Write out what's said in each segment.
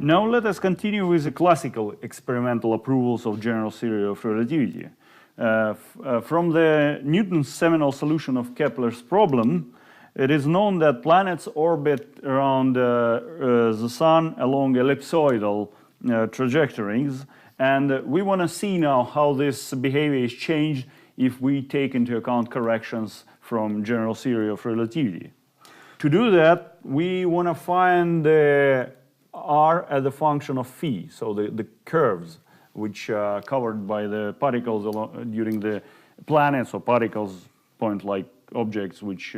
Now let us continue with the classical experimental approvals of general theory of relativity. From the Newton's seminal solution of Kepler's problem, it is known that planets orbit around the Sun along ellipsoidal trajectories, and we want to see now how this behavior is changed if we take into account corrections from general theory of relativity. To do that, we want to find the r as a function of phi, so the curves which are covered by the particles during the planets or particles, point-like objects which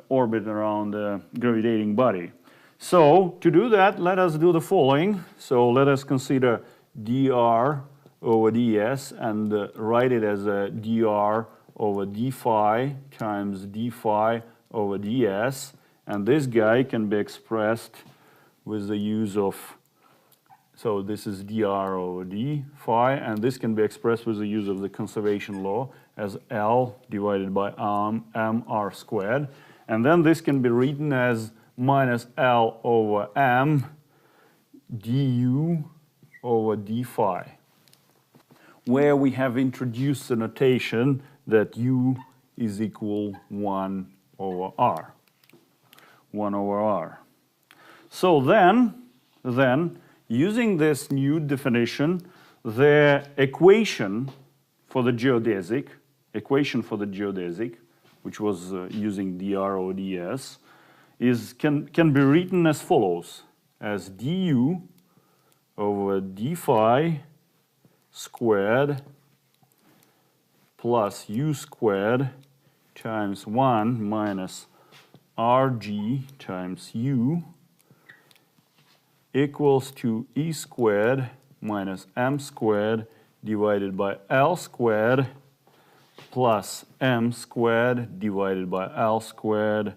orbit around a gravitating body. So to do that, let us do the following. So let us consider dr over ds and write it as a dr over d phi times d phi over ds, and this guy can be expressed with the use of, so this is dr over d phi, and this can be expressed with the use of the conservation law as L divided by mr squared, and then this can be written as minus L over m du over d phi, where we have introduced the notation that u is equal 1 over r. 1 over r. So then, using this new definition, the equation for the geodesic, which was using dr over ds, can be written as follows, as du over d phi squared plus u squared times 1 minus rg times u equals to e squared minus m squared divided by L squared plus m squared divided by L squared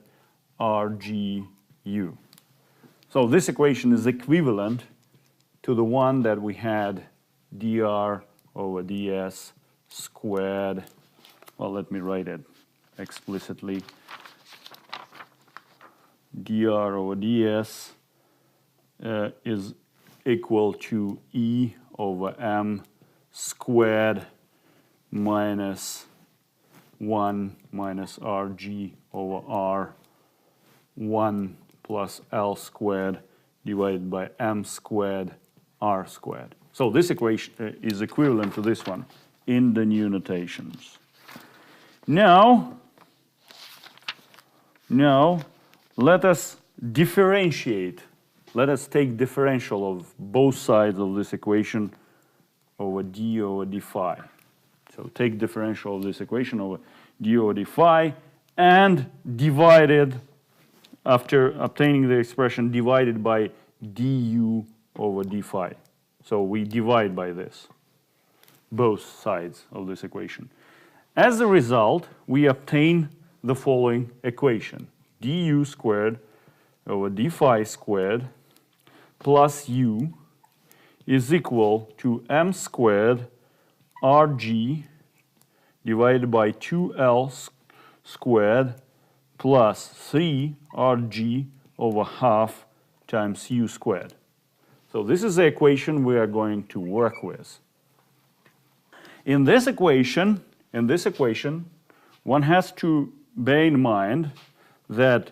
rgu. So this equation is equivalent to the one that we had dr over ds squared. Well, let me write it explicitly. Dr over ds is equal to e over m squared minus 1 minus rg over r 1 plus L squared divided by m squared r squared. So this equation is equivalent to this one in the new notations. Now let us differentiate. Let us take differential of both sides of this equation over d over d phi. So take differential of this equation over d over d phi and divide it, after obtaining the expression, divided by du over d phi. So we divide by this, both sides of this equation. As a result, we obtain the following equation. Du squared over d phi squared plus u is equal to m squared rg divided by 2L squared plus 3rg over half times u squared. So this is the equation we are going to work with. In this equation, one has to bear in mind that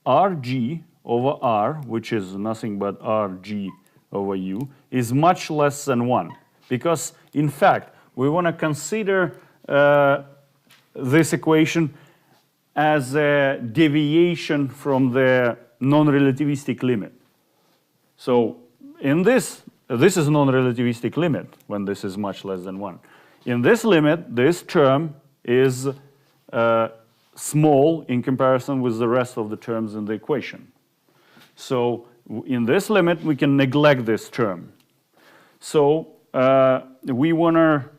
rg over r, which is nothing but rg over u, is much less than 1. Because, in fact, we want to consider this equation as a deviation from the non-relativistic limit. So in this is non-relativistic limit when this is much less than 1. In this limit, this term is small in comparison with the rest of the terms in the equation. So in this limit, we can neglect this term. So we want to,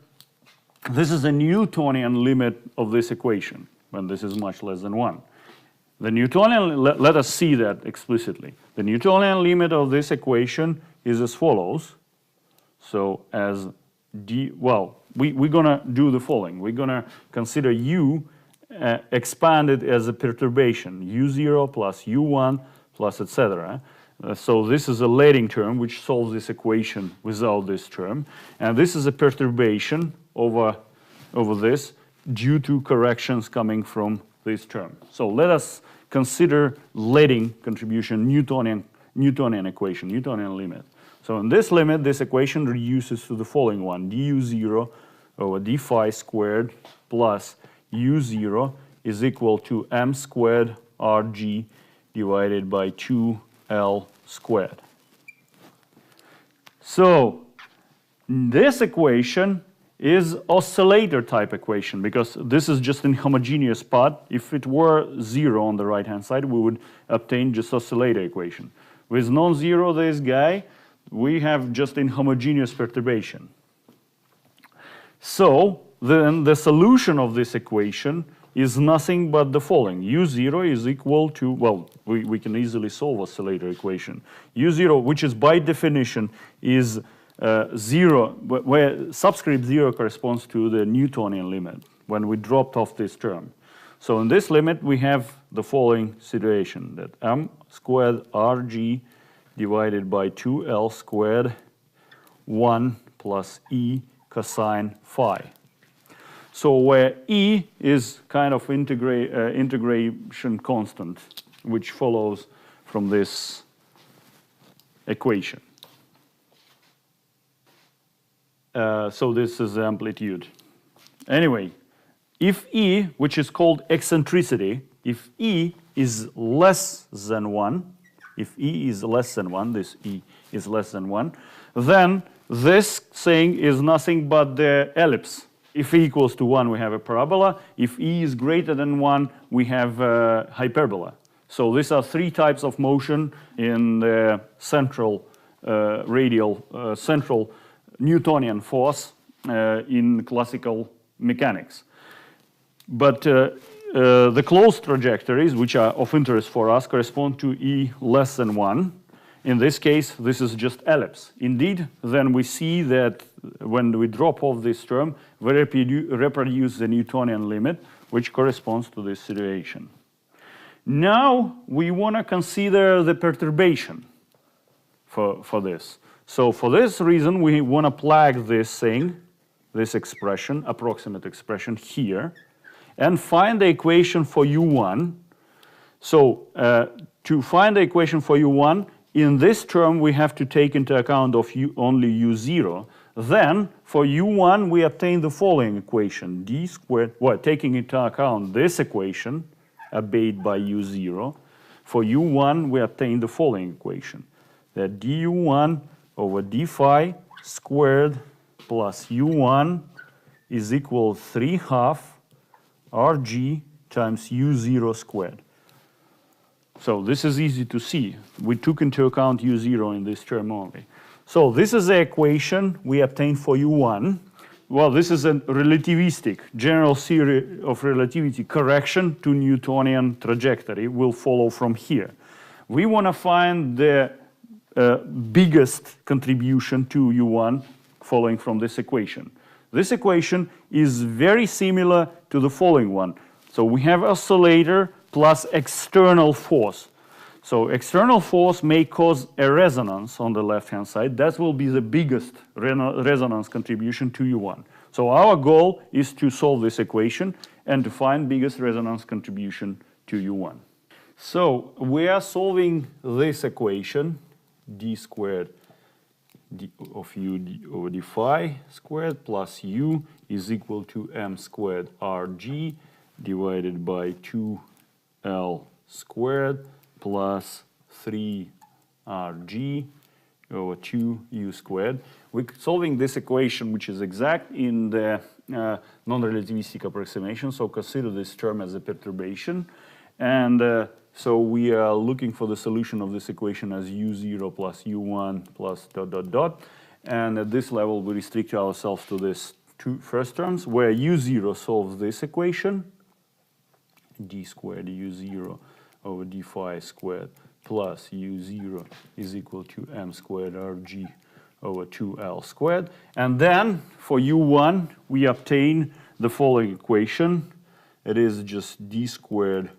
this is a Newtonian limit of this equation when this is much less than 1. The Newtonian, let us see that explicitly. The Newtonian limit of this equation is as follows. So as d, well, we're going to do the following. We're going to consider u expanded as a perturbation, u0 plus u1 plus etc. So this is a leading term which solves this equation without this term. And this is a perturbation over this due to corrections coming from this term. So let us consider leading contribution Newtonian equation, Newtonian limit. So in this limit, this equation reduces to the following one: du0 over d phi squared plus u0 is equal to m squared rg divided by 2l squared. So this equation is oscillator type equation because this is just an homogeneous part. If it were 0 on the right hand side, we would obtain just oscillator equation. With non-zero this guy, we have just an homogeneous perturbation. So then the solution of this equation is nothing but the following. u0 is equal to, well, we can easily solve oscillator equation. u0, which is by definition is 0, where subscript 0 corresponds to the Newtonian limit when we dropped off this term. So in this limit, we have the following situation, that m squared rg divided by 2l squared 1 plus e cosine phi. So where e is kind of integration constant, which follows from this equation. So this is the amplitude. Anyway, if E, which is called eccentricity, if E is less than 1, if E is less than 1, this E is less than 1, then this thing is nothing but the ellipse. If E equals to 1, we have a parabola. If E is greater than 1, we have a hyperbola. So these are three types of motion in the central central Newtonian force in classical mechanics. But the closed trajectories, which are of interest for us, correspond to E less than 1. In this case, this is just ellipse. Indeed, then we see that when we drop off this term, we reproduce the Newtonian limit, which corresponds to this situation. Now we want to consider the perturbation for this. So for this reason, we want to plug this thing, this expression, approximate expression here, and find the equation for u1. So to find the equation for u1, in this term, we have to take into account of only u0. Then, for u1, we obtain the following equation, d squared, well, taking into account this equation, obeyed by u0. For u1, we obtain the following equation, that du1 over d phi squared plus u1 is equal to 3/2 rg times u0 squared. So this is easy to see. We took into account u0 in this term only. So this is the equation we obtained for u1. Well, this is a relativistic, general theory of relativity correction to Newtonian trajectory will follow from here. We want to find the biggest contribution to u1 following from this equation. This equation is very similar to the following one. So we have oscillator plus external force. So external force may cause a resonance on the left-hand side. That will be the biggest resonance contribution to u1. So our goal is to solve this equation and to find biggest resonance contribution to u1. So we are solving this equation, d squared of u over d phi squared plus u is equal to m squared rg divided by 2l squared plus 3rg over 2u squared. We're solving this equation, which is exact in the non-relativistic approximation, so consider this term as a perturbation. And so we are looking for the solution of this equation as u0 plus u1 plus ... And at this level, we restrict ourselves to these two first terms, where u0 solves this equation, d squared u0 over d phi squared plus u0 is equal to m squared rg over 2l squared. And then for u1, we obtain the following equation. It is just d squared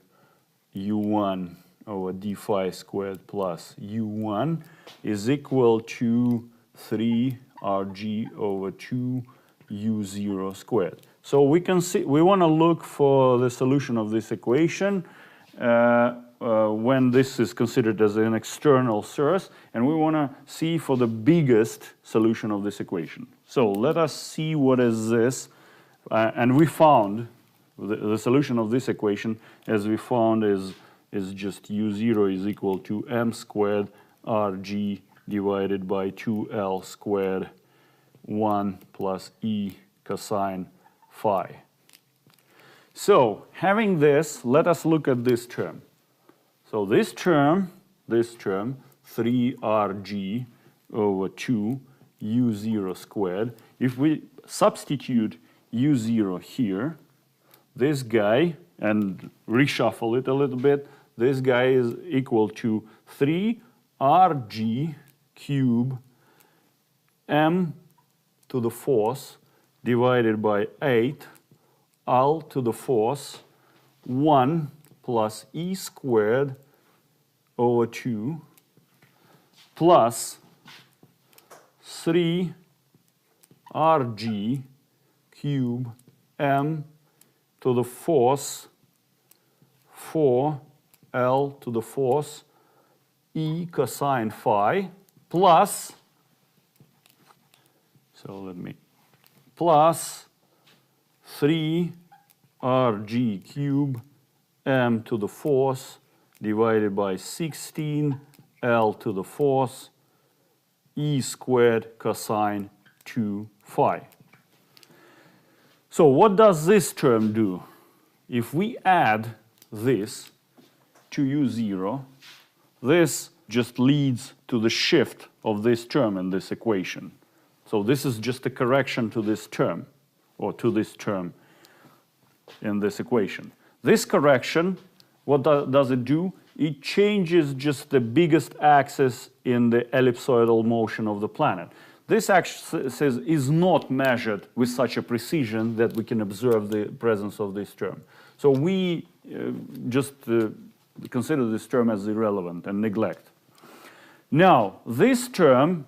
u1 over d phi squared plus u1 is equal to 3 rg over 2 u0 squared. So we can see, we want to look for the solution of this equation when this is considered as an external source, and we want to see for the biggest solution of this equation. So let us see what is this, and we found the solution of this equation, as we found, is just u0 is equal to m squared rg divided by 2l squared 1 plus e cosine phi. So having this, let us look at this term. So this term, 3rg over 2 u0 squared, if we substitute u0 here, this guy, and reshuffle it a little bit, this guy is equal to 3rg cube m to the fourth divided by 8 l to the fourth 1 plus e squared over 2 plus 3rg cube m to the fourth 4l to the fourth e cosine phi plus, so let me, plus 3rg cube m to the fourth divided by 16 l to the fourth e squared cosine 2 phi. So what does this term do? If we add this to u0, this just leads to the shift of this term in this equation. So this is just a correction to this term, or to this term in this equation. This correction, what does it do? It changes just the biggest axis in the ellipsoidal motion of the planet. This axis is not measured with such a precision that we can observe the presence of this term. So we just consider this term as irrelevant and neglect. Now, this term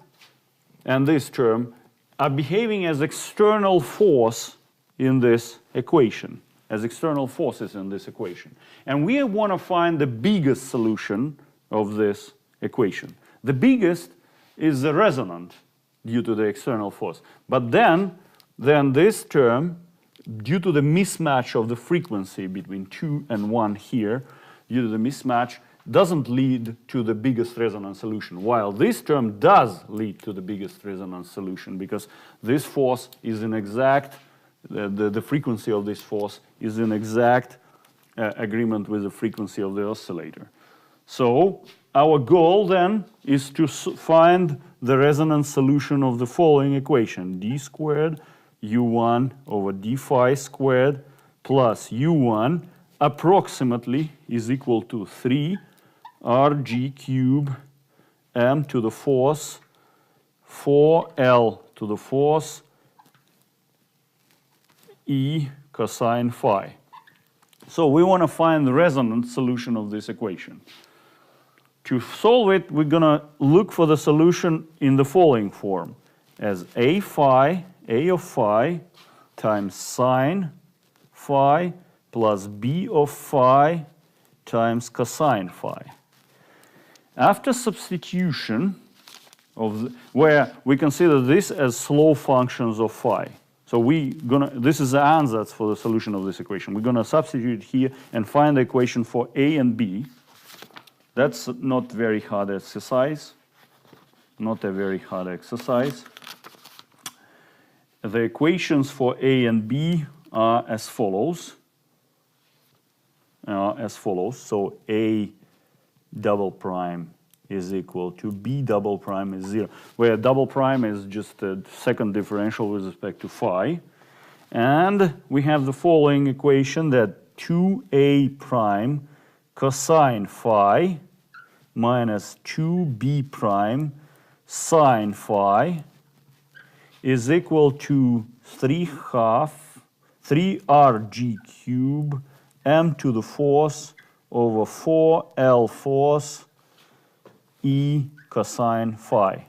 and this term are behaving as external force in this equation, as external forces in this equation. And we want to find the biggest solution of this equation. The biggest is the resonant due to the external force. But then this term, due to the mismatch of the frequency between 2 and 1 here, due to the mismatch, doesn't lead to the biggest resonance solution, while this term does lead to the biggest resonance solution, because this force is in exact, the frequency of this force is in exact agreement with the frequency of the oscillator. So our goal then is to find the resonance solution of the following equation: d squared u1 over d phi squared plus u1 approximately is equal to 3 rg cube m to the fourth 4l to the fourth e cosine phi. So we want to find the resonant solution of this equation. To solve it, we're going to look for the solution in the following form, as a of phi times sine phi plus b of phi times cosine phi. After substitution where we consider this as slow functions of phi. So this is the ansatz for the solution of this equation. We're going to substitute here and find the equation for a and b. That's not very hard exercise. Not a very hard exercise. The equations for a and b are as follows. So a double prime is equal to b double prime is 0, where double prime is just a second differential with respect to phi. And we have the following equation, that 2a prime cosine phi minus 2b prime sine phi is equal to 3rg cube m to the fourth over 4L force E cosine phi.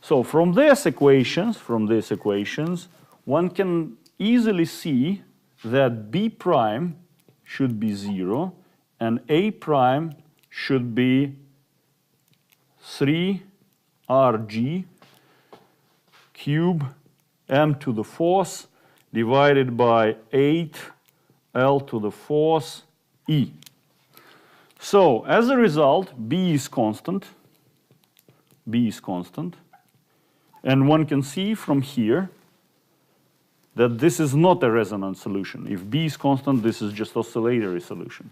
So from these equations, one can easily see that B prime should be 0 and A prime should be 3Rg cube m to the fourth divided by 8L to the fourth E. So as a result, B is constant. And one can see from here that this is not a resonant solution. If B is constant, this is just oscillatory solution.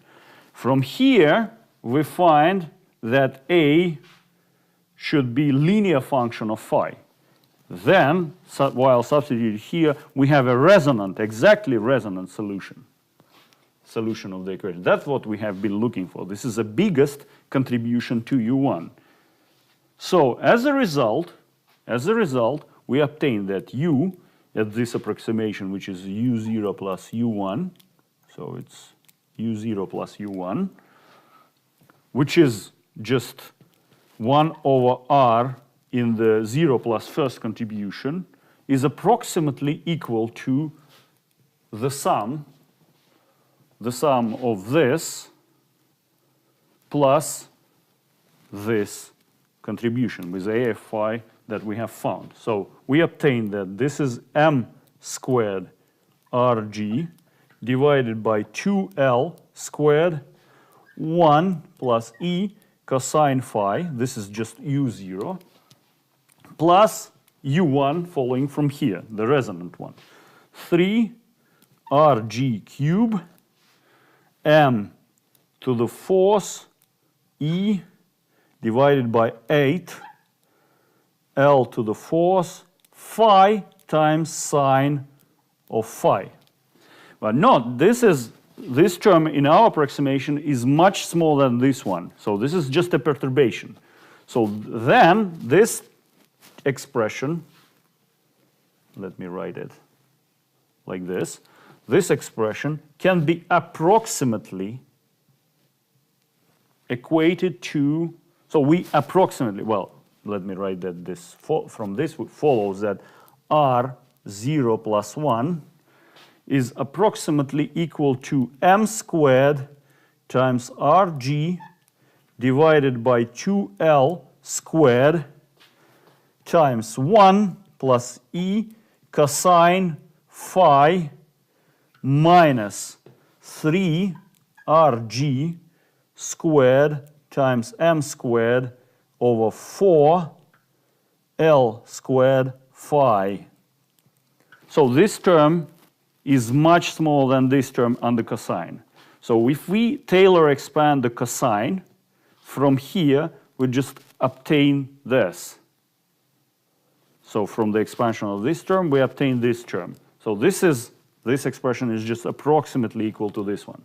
From here, we find that A should be linear function of phi. Then, while substituted here, we have a resonant, exactly resonant solution of the equation. That's what we have been looking for. This is the biggest contribution to U1. So as a result, we obtain that U at this approximation, which is U0 plus U1, so it's U0 plus U1, which is just 1 over R in the 0 plus first contribution, is approximately equal to the sum of this plus this contribution with AF phi that we have found. So we obtain that this is m squared Rg divided by 2L squared 1 plus E cosine phi, this is just U0, plus U1 following from here, the resonant one. 3Rg cube m to the fourth E divided by 8 L to the fourth phi times sine of phi. But note, this term in our approximation is much smaller than this one. So this is just a perturbation. So then this expression, let me write it like this. This expression can be approximately equated to, so we approximately, well, let me write that this, from this follows that R0 plus 1 is approximately equal to m squared times Rg divided by 2L squared times 1 plus E cosine phi minus 3Rg squared times m squared over 4L squared phi. So this term is much smaller than this term under cosine. So if we Taylor expand the cosine, from here we just obtain this. So from the expansion of this term, we obtain this term. So this expression is just approximately equal to this one.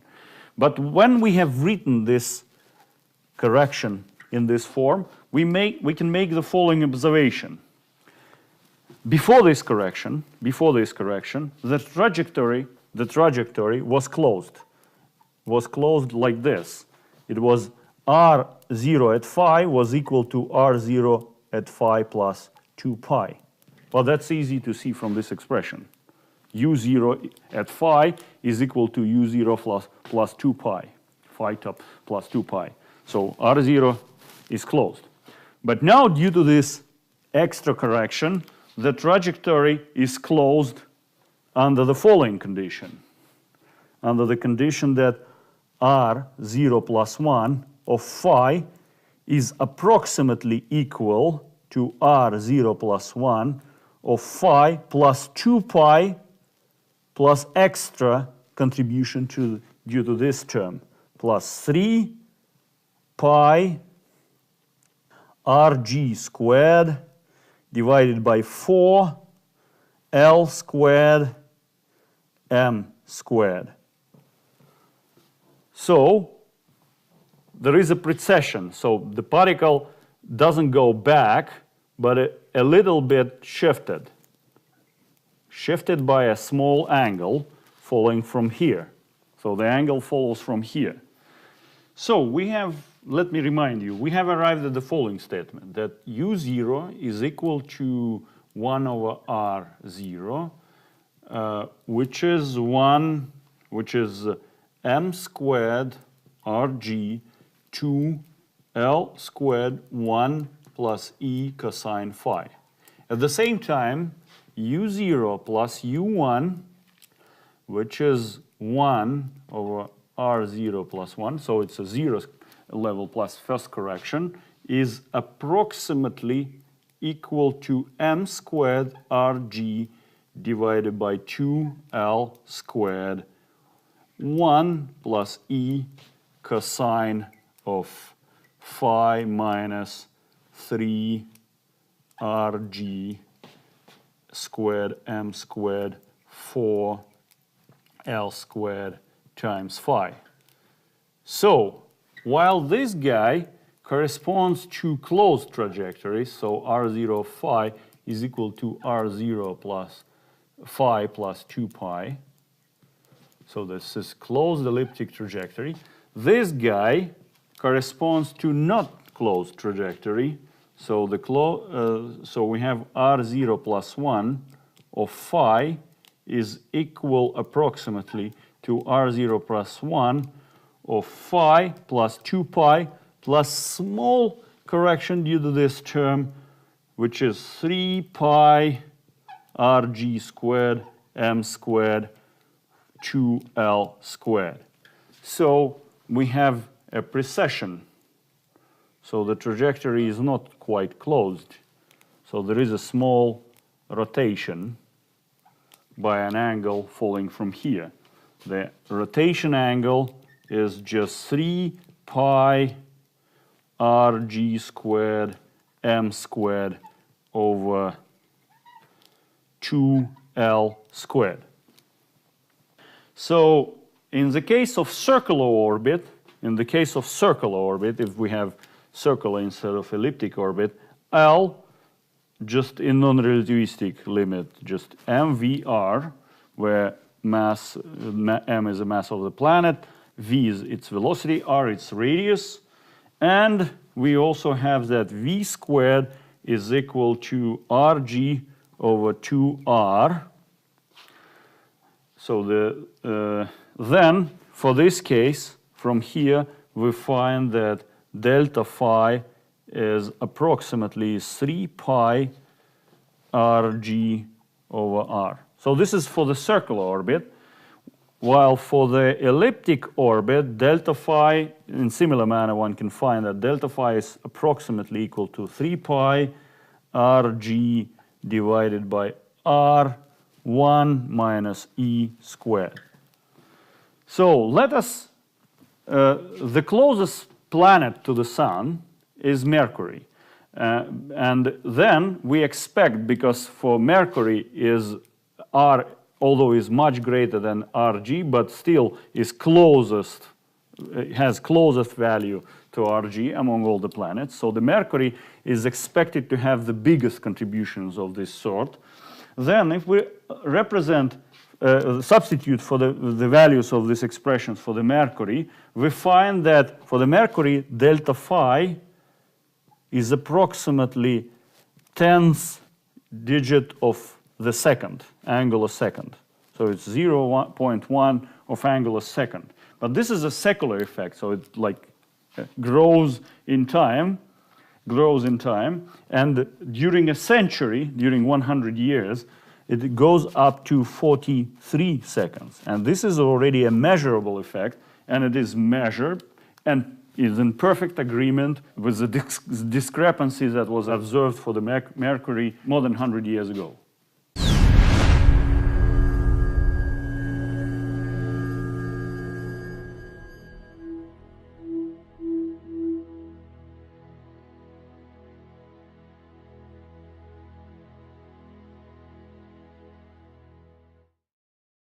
But when we have written this correction in this form, we can make the following observation. Before this correction, the trajectory was closed. Was closed like this. It was R0 at phi was equal to R0 at phi plus 2 pi. Well, that's easy to see from this expression. U0 at phi is equal to U0 plus 2 pi. Phi top plus 2 pi. So R0 is closed. But now, due to this extra correction, the trajectory is closed under the following condition. Under the condition that R0 plus 1 of phi is approximately equal to R0 plus 1 of phi plus 2 pi plus extra contribution due to this term, plus 3 pi Rg squared divided by 4 L squared m squared. So there is a precession. So the particle doesn't go back, but a little bit shifted. Shifted by a small angle following from here. So the angle follows from here. So we have, let me remind you, we have arrived at the following statement, that u0 is equal to 1 over r0, which is m squared rg 2l squared 1 plus e cosine phi. At the same time, u0 plus u1, which is 1 over r0 plus 1, so it's a 0 level plus first correction, is approximately equal to m squared rg divided by 2l squared 1 plus e cosine of phi minus 3 rg squared m squared 4 l squared times phi. So while this guy corresponds to closed trajectories, so r0 phi is equal to r0 plus phi plus 2 pi, so this is closed elliptic trajectory. This guy corresponds to not closed trajectory, so so we have r0 plus 1 of phi is equal approximately to r0 plus 1 of phi plus 2 pi plus small correction due to this term, which is 3 pi rg squared m squared 2l squared. So we have a precession. So the trajectory is not quite closed. So there is a small rotation by an angle falling from here. The rotation angle is just 3 pi rg squared m squared over 2l squared. So in the case of circular orbit, if we have circular instead of elliptic orbit, L, just in non-relativistic limit, just mvr, where mass, m is the mass of the planet, v is its velocity, r its radius, and we also have that v squared is equal to rg over 2r. So then, for this case, from here, we find that delta phi is approximately 3 pi rg over r. So this is for the circular orbit, while for the elliptic orbit, delta phi, in similar manner, one can find that delta phi is approximately equal to 3 pi rg divided by r 1 minus e squared. So let us, the closest planet to the Sun is Mercury. And then we expect, because for Mercury is R, although is much greater than Rg, but still is closest, has closest value to Rg among all the planets. So the Mercury is expected to have the biggest contributions of this sort. Then if we represent, substitute for the values of these expressions for the Mercury, we find that for the Mercury, delta phi is approximately 10th digit of the second, angular second. So it's 0.1 of angular second. But this is a secular effect, so it like grows in time, and during a century, during 100 years, it goes up to 43 seconds. And this is already a measurable effect, and it is measured and is in perfect agreement with the discrepancy that was observed for the Mercury more than 100 years ago.